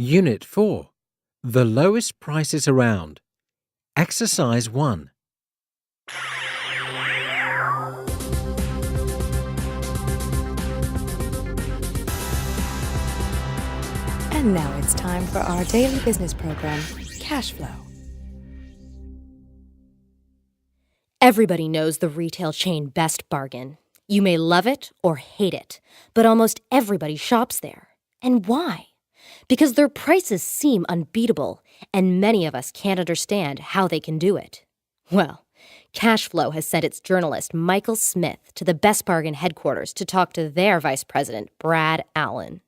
Unit 4. The lowest prices around. Exercise 1. And now it's time for our daily business program, Cash Flow. Everybody knows the retail chain Best Bargain. You may love it or hate it, but almost everybody shops there. And why? Because their prices seem unbeatable, and many of us can't understand how they can do it. Well, Cash Flow has sent its journalist Michael Smith to the Best Bargain headquarters to talk to their vice president, Brad Allen.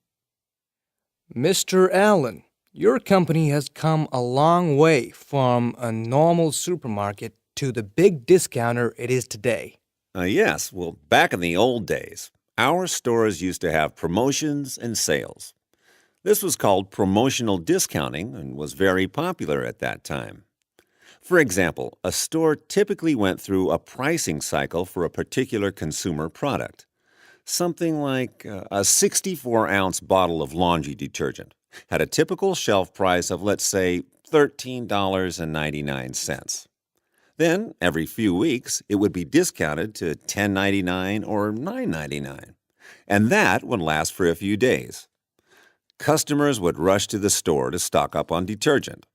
Mr. Allen, your company has come a long way from a normal supermarket to the big discounter it is today. Yes, well, back in the old days, our stores used to have promotions and sales. This was called promotional discounting and was very popular at that time. For example, a store typically went through a pricing cycle for a particular consumer product. Something like a 64-ounce bottle of laundry detergent had a typical shelf price of, let's say, $13.99. Then, every few weeks, it would be discounted to $10.99 or $9.99, and that would last for a few days. Customers would rush to the store to stock up on detergent.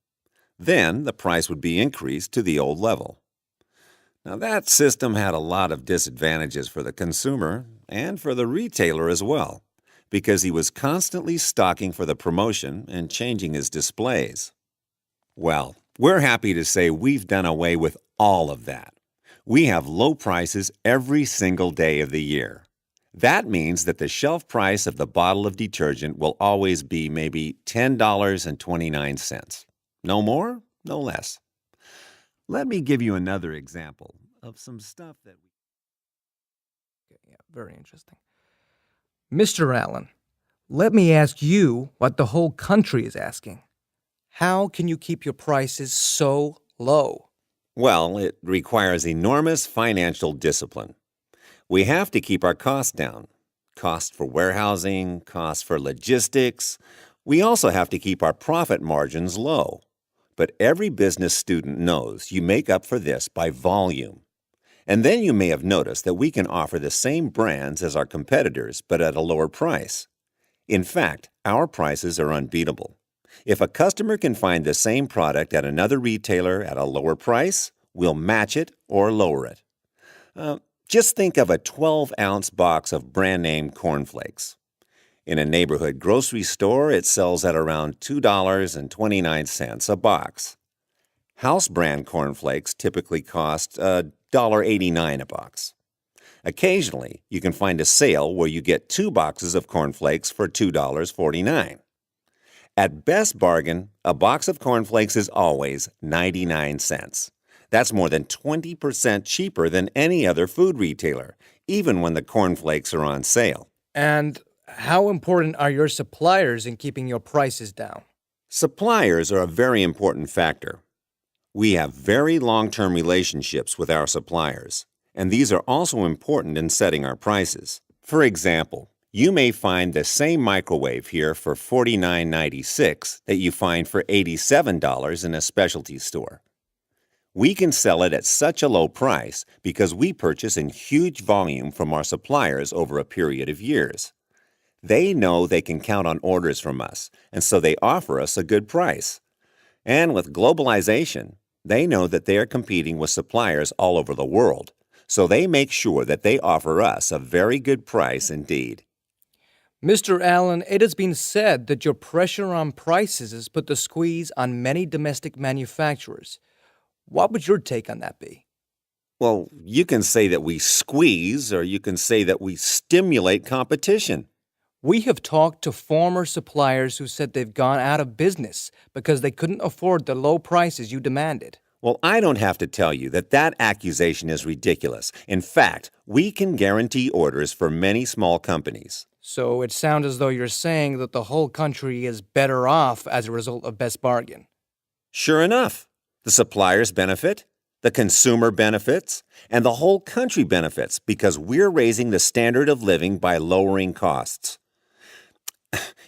Then, the price would be increased to the old level. Now, that system had a lot of disadvantages for the consumer and for the retailer as well, because he was constantly stocking for the promotion and changing his displays. Well, we're happy to say we've done away with all of that. We have low prices every single day of the year. That means that the shelf price of the bottle of detergent will always be maybe $10.29. No more, no less. Let me give you another example of some stuff that we... Yeah, very interesting. Mr. Allen, let me ask you what the whole country is asking. How can you keep your prices so low? Well, it requires enormous financial discipline. We have to keep our costs down. Costs for warehousing, costs for logistics. We also have to keep our profit margins low. But every business student knows you make up for this by volume. And then you may have noticed that we can offer the same brands as our competitors, but at a lower price. In fact, our prices are unbeatable. If a customer can find the same product at another retailer at a lower price, we'll match it or lower it. Just think of a 12-ounce box of brand-name cornflakes. In a neighborhood grocery store, it sells at around $2.29 a box. House brand cornflakes typically cost $1.89 a box. Occasionally, you can find a sale where you get 2 boxes of cornflakes for $2.49. At Best Bargain, a box of cornflakes is always 99 cents. That's more than 20% cheaper than any other food retailer, even when the cornflakes are on sale. And how important are your suppliers in keeping your prices down? Suppliers are a very important factor. We have very long-term relationships with our suppliers, and these are also important in setting our prices. For example, you may find the same microwave here for $49.96 that you find for $87 in a specialty store. We can sell it at such a low price because we purchase in huge volume from our suppliers over a period of years. They know they can count on orders from us, and so they offer us a good price. And with globalization, they know that they are competing with suppliers all over the world, so they make sure that they offer us a very good price indeed. Mr. Allen, it has been said that your pressure on prices has put the squeeze on many domestic manufacturers. What would your take on that be? Well, you can say that we squeeze, or you can say that we stimulate competition. We have talked to former suppliers who said they've gone out of business because they couldn't afford the low prices you demanded. Well, I don't have to tell you that that accusation is ridiculous. In fact, we can guarantee orders for many small companies. So it sounds as though you're saying that the whole country is better off as a result of Best Bargain. Sure enough, the suppliers benefit, the consumer benefits, and the whole country benefits because we're raising the standard of living by lowering costs.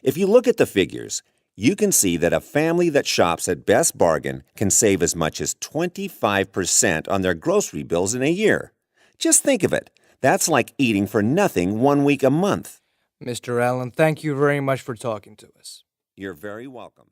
If you look at the figures, you can see that a family that shops at Best Bargain can save as much as 25% on their grocery bills in a year. Just think of it. That's like eating for nothing 1 week a month. Mr. Allen, thank you very much for talking to us. You're very welcome.